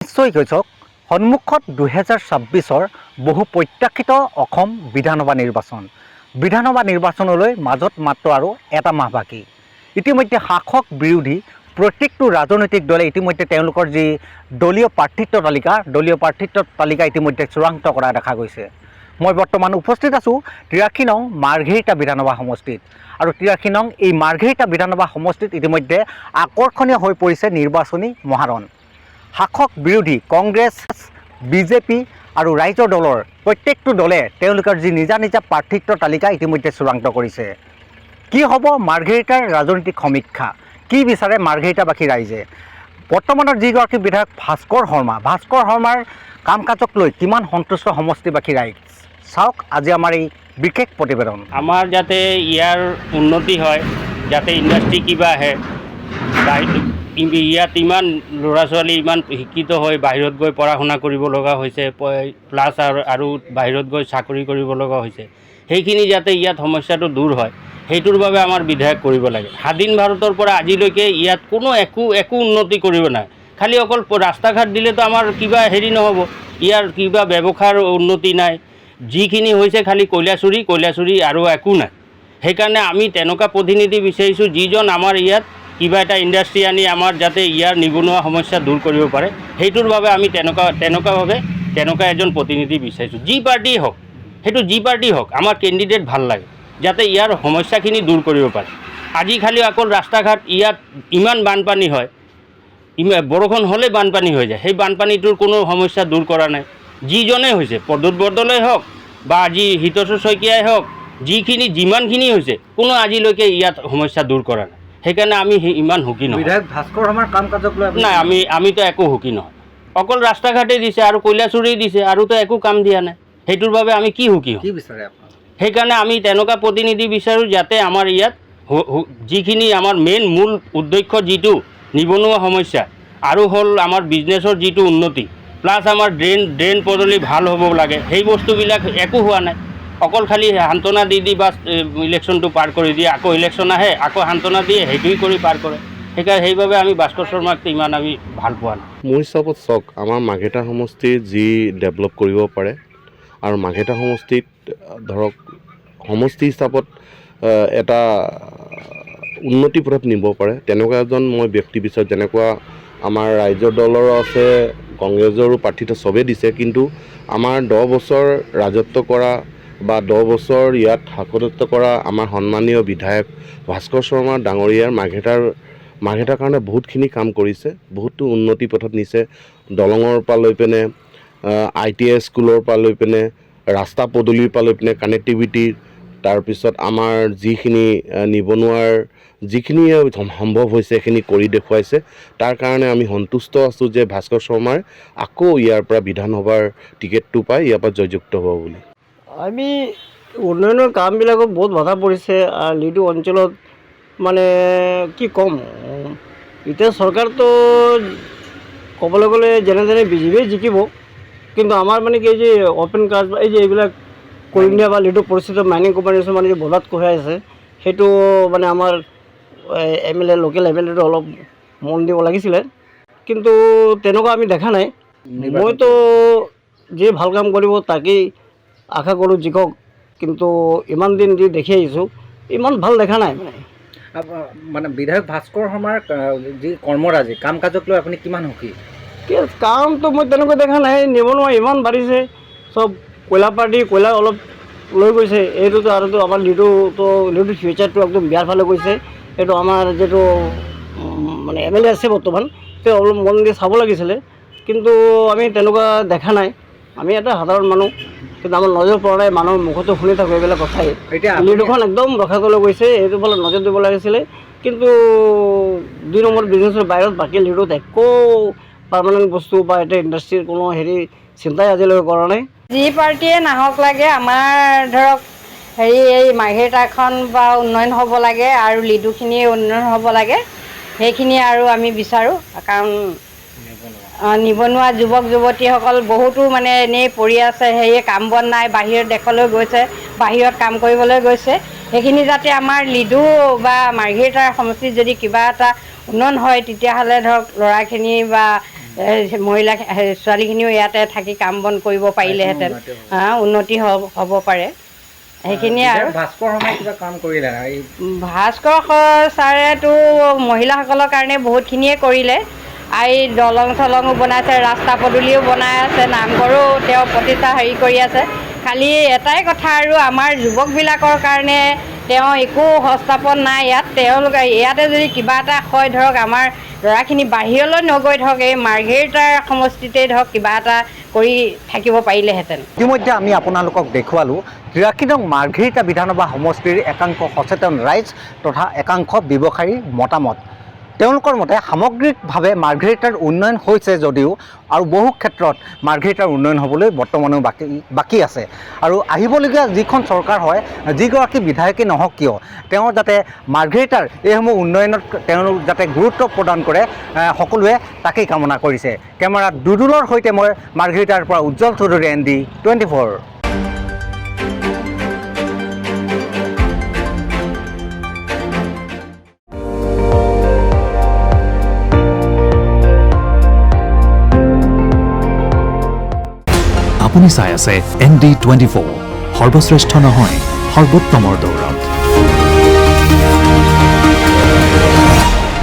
নিশ্চয় কৈছক সন্মুখত 2026-ৰ বহু প্ৰত্যাশিত অসম বিধানসভা নিৰ্বাচনলৈ মাজত মাত্ৰ আৰু এটা মাহ বাকী। ইতিমধ্যে শাসক বিৰোধী প্ৰত্যেকটো ৰাজনৈতিক দলে ইতিমধ্যে তেওঁলোকৰ যি দলীয় প্ৰাৰ্থিত্ব তালিকা ইতিমধ্যে চূড়ান্ত কৰা দেখা গৈছে। মই বৰ্তমান উপস্থিত আছোঁ 83 নং মাৰ্ঘেৰিটা বিধানসভা সমষ্টিত আৰু 83 নং এই মাৰ্ঘেৰিটা বিধানসভা সমষ্টিত ইতিমধ্যে আকৰ্ষণীয় হৈ পৰিছে নিৰ্বাচনী মহাৰণ। শাসক বিৰোধী কংগ্ৰেছ, বিজেপি আৰু ৰাইজৰ দলৰ প্ৰত্যেকটো দলে তেওঁলোকৰ যি নিজা প্ৰাৰ্থিত্ব তালিকা ইতিমধ্যে চূড়ান্ত কৰিছে। কি হ'ব মাৰ্ঘেৰিটাৰ ৰাজনৈতিক সমীক্ষা, কি বিচাৰে মাৰ্ঘেৰিটাবাসী ৰাইজে? বৰ্তমানৰ যিগৰাকী বিধায়ক ভাস্কৰ শৰ্মাৰ কাম কাজক লৈ কিমান সন্তুষ্ট সমষ্টিবাসী ৰাইজ, চাওক আজি আমাৰ এই বিশেষ প্ৰতিবেদন। আমাৰ যাতে ইয়াৰ উন্নতি হয়, যাতে ইণ্ডাষ্ট্ৰি কিবা আহে, ইয়াত ইমান ল'ৰা ছোৱালী ইমান শিক্ষিত হৈ বাহিৰত গৈ পঢ়া শুনা কৰিব লগা হৈছে, প্লাছ আৰু বাহিৰত গৈ চাকৰি কৰিব লগা হৈছে, সেইখিনি যাতে ইয়াত সমস্যাটো দূৰ হয় সেইটোৰ বাবে আমাৰ বিধায়ক কৰিব লাগে। স্বাধীন ভাৰতৰ পৰা আজিলৈকে ইয়াত কোনো একো উন্নতি কৰিব নাই, খালি অকল ৰাস্তা ঘাট দিলেতো আমাৰ কিবা হেৰি নহ'ব, ইয়াৰ কিবা ব্যৱসায়ৰ উন্নতি নাই, যিখিনি হৈছে খালি কয়লা চুৰি আৰু একো নাই। সেইকাৰণে আমি তেনেকুৱা প্ৰতিনিধি বিচাৰিছোঁ যিজন আমাৰ ইয়াত কিবা এটা ইণ্ডাষ্ট্ৰি আনি আমাৰ যাতে ইয়াৰ নিবনুৱা সমস্যা দূৰ কৰিব পাৰে, সেইটোৰ বাবে আমি তেনেকুৱা এজন প্ৰতিনিধি বিচাৰিছোঁ। যি পাৰ্টি হওক আমাৰ কেণ্ডিডেট ভাল লাগে, যাতে ইয়াৰ সমস্যাখিনি দূৰ কৰিব পাৰে। আজি খালি অকল ৰাস্তা ঘাট, ইয়াত ইমান বানপানী হয়, বৰষুণ হ'লে বানপানী হৈ যায়, সেই বানপানীটোৰ কোনো সমস্যা দূৰ কৰা নাই। যিজনে হৈছে প্ৰদ্যুৎ বৰদলৈ হওক বা আজি হিতেশ্বৰ শইকীয়াই হওক, যিমানখিনি হৈছে কোনো আজিলৈকে ইয়াত সমস্যা দূৰ কৰা নাই। সেইকাৰণে আমি ইমান সুখী নহয়। বিধায়ক ভাস্কৰ শৰ্মাৰ কাম কাজক লৈ নাই, আমিতো একো সুখী নহয়। অকল ৰাস্তা ঘাটেই দিছে আৰু কয়লা চুৰি দিছে, আৰুতো একো কাম দিয়া নাই। সেইটোৰ বাবে আমি কি সুখী হ'ম? কি বিচাৰে আপুনি? সেইকাৰণে আমি তেনেকুৱা প্ৰতিনিধি বিচাৰোঁ যাতে আমাৰ ইয়াত যিখিনি আমাৰ মূল উদ্দেশ্য যিটো নিবনুৱা সমস্যা আৰু হ'ল আমাৰ বিজনেছৰ যিটো উন্নতি, প্লাছ আমাৰ ড্ৰেইন পদূলি ভাল হ'ব লাগে, সেই বস্তুবিলাক একো হোৱা নাই। অকল খালি সান্তনা দি বাছ ইলেকশ্যনটো পাৰ কৰি দিয়ে, আকৌ ইলেকশ্যন আহে আকৌ সান্তনা দিয়ে, সেইটোৱে কৰি পাৰ কৰে। সেইবাবে আমি ভাস্কৰ শৰ্মাক ইমান আমি ভাল পোৱা নাই। মোৰ হিচাপত চাওক, আমাৰ মাৰ্ঘেৰিটা সমষ্টিত যি ডেভেলপ কৰিব পাৰে আৰু মাৰ্ঘেৰিটা সমষ্টিত ধৰক সমষ্টি হিচাপত এটা উন্নতি পথত নিব পাৰে তেনেকুৱা এজন মই ব্যক্তি বিচাৰোঁ। যেনেকুৱা আমাৰ ৰাইজৰ দলৰো আছে, কংগ্ৰেছৰো প্ৰাৰ্থিত্ব চবেই দিছে, কিন্তু আমাৰ 10 বছৰ ৰাজত্ব কৰা বা 10 বছৰ ইয়াত শাসনত্ব কৰা আমাৰ সন্মানীয় বিধায়ক ভাস্কৰ শৰ্মা ডাঙৰীয়াৰ মাৰ্ঘেৰিটাৰ কাৰণে বহুতখিনি কাম কৰিছে, বহুতো উন্নতি পথত নিছে। দলঙৰ পৰা লৈ পিনে ITI স্কুলৰ পৰা লৈ পিনে ৰাস্তা পদূলিৰ পৰা লৈ পিনে কানেক্টিভিটিৰ, তাৰপিছত আমাৰ যিখিনি নিবনুৱাৰ যিখিনি সম্ভৱ হৈছে সেইখিনি কৰি দেখুৱাইছে। তাৰ কাৰণে আমি সন্তুষ্ট আছোঁ যে ভাস্কৰ শৰ্মাই আকৌ ইয়াৰ পৰা বিধানসভাৰ টিকেটটো পাই ইয়াৰ পৰা জয়যুক্ত হ'ব বুলি। আমি উন্নয়নৰ কামবিলাকত বহুত বাধা পৰিছে। লিডু অঞ্চলত মানে কি ক'ম, এতিয়া চৰকাৰটো ক'বলৈ গ'লে যেনে বিজেপিয়ে জিকিব, কিন্তু আমাৰ মানে কি যে অ'পেন কাষ্ট বা এই যে এইবিলাক কৰিম দিয়া বা লিডু পৰিস্থিতি মাইনিং কোম্পানী মানে যে বজাৰত কঢ়িয়াই আছে, সেইটো মানে আমাৰ লোকেল MLA অলপ মন দিব লাগিছিলে, কিন্তু তেনেকুৱা আমি দেখা নাই। মইতো যি ভাল কাম কৰিব তাকেই আশা কৰোঁ জিকক, কিন্তু ইমান দিন যি দেখি আহিছোঁ ইমান ভাল দেখা নাই। মানে বিধায়ক ভাস্কৰ শৰ্মাৰ যি কৰ্মৰাজি কাম কাজক লৈ আপুনি কিমান সুখী? কামটো মই তেনেকৈ দেখা নাই। নিবনুৱা ইমান বাঢ়িছে, চব কয়লা অলপ লৈ গৈছে। এইটোতো আৰুতো আমাৰ লিডু ফিউচাৰটো একদম বিয়াৰ ফালে গৈছে। এইটো আমাৰ যিটো মানে MLA আছে বৰ্তমান, তেওঁ অলপ মন দি চাব লাগিছিলে, কিন্তু আমি তেনেকুৱা দেখা নাই। আমি এটা সাধাৰণ মানুহ, কিন্তু আমাৰ নজৰ পৰা নাই। মানুহৰ মুখতো শুনি থাকোঁ এইবিলাক কথাই। এতিয়া লিডুখন একদম ৰখা কৰি গৈছে, এইটো ফালে নজৰ দিব লাগিছিলে, কিন্তু 2 নম্বৰ বিজনেছৰ বাহিৰত বাকী লিডুত একো পাৰ্মানেণ্ট বস্তু বা এটা ইণ্ডাষ্ট্ৰিৰ কোনো চিন্তাই আজিলৈকে কৰা নাই। যি পাৰ্টীয়ে নাহক লাগে, আমাৰ ধৰক এই মাৰ্ঘেৰিটাখন বা উন্নয়ন হ'ব লাগে আৰু লিডুখিনিয়ে উন্নয়ন হ'ব লাগে, সেইখিনি আৰু আমি বিচাৰোঁ। কাৰণ নিবনুৱা যুৱক যুৱতীসকল বহুতো মানে এনেই পৰি আছে, কাম বন নাই, বাহিৰৰ দেশলৈ গৈছে, বাহিৰত কাম কৰিবলৈ গৈছে। সেইখিনি যাতে আমাৰ লিডু বা মাৰ্ঘেৰিটাৰ সমষ্টিত যদি কিবা এটা উন্নয়ন হয়, তেতিয়াহ'লে ধৰক ল'ৰাখিনি বা মহিলা ছোৱালীখিনিও ইয়াতে থাকি কাম বন কৰিব পাৰিলেহেঁতেন, উন্নতি হ'ব পাৰে সেইখিনিয়ে। আৰু ভাস্কৰ শৰ্মাই কিবা কাম কৰিলে ভাস্কৰ ছাৰেতো মহিলাসকলৰ কাৰণে বহুতখিনিয়ে কৰিলে। এই দলং চলঙো বনাইছে, ৰাস্তা পদূলিও বনাই আছে, নামঘৰো তেওঁ প্ৰতিষ্ঠা কৰি আছে। খালি এটাই কথা, আৰু আমাৰ যুৱকবিলাকৰ কাৰণে তেওঁ একো সংস্থাপন নাই ইয়াত। তেওঁলোকে ইয়াতে যদি কিবা এটা হয়, ধৰক আমাৰ ল'ৰাখিনি বাহিৰলৈ নগৈ ধৰক এই মাৰ্ঘেৰিটাৰ সমষ্টিতেই ধৰক কিবা এটা কৰি থাকিব পাৰিলেহেঁতেন। ইতিমধ্যে আমি আপোনালোকক দেখুৱালোঁ 83 নং মাৰ্ঘেৰিটা বিধানসভা সমষ্টিৰ একাংশ সচেতন ৰাইজ তথা একাংশ ব্যৱসায়ীৰ মতামত। তেওঁলোকৰ মতে সামগ্ৰিকভাৱে মাৰ্ঘেৰিটাৰ উন্নয়ন হৈছে যদিও আৰু বহু ক্ষেত্ৰত মাৰ্ঘেৰিটাৰ উন্নয়ন হ'বলৈ বৰ্তমানেও বাকী আছে। আৰু আহিবলগীয়া যিখন চৰকাৰ হয়, যিগৰাকী বিধায়কেই নহওক কিয়, তেওঁ যাতে মাৰ্ঘেৰিটাৰ এইসমূহ উন্নয়নত তেওঁলোক যাতে গুৰুত্ব প্ৰদান কৰে, সকলোৱে তাকেই কামনা কৰিছে। কেমেৰাত দুদুলৰ সৈতে মই মাৰ্ঘেৰিটাৰ পৰা উজ্জ্বল চৌধুৰী, ND24। আপুনি চাই আছে ND24, সৰ্বশ্ৰেষ্ঠ নহয় সৰ্বোত্তমৰ দৌৰত।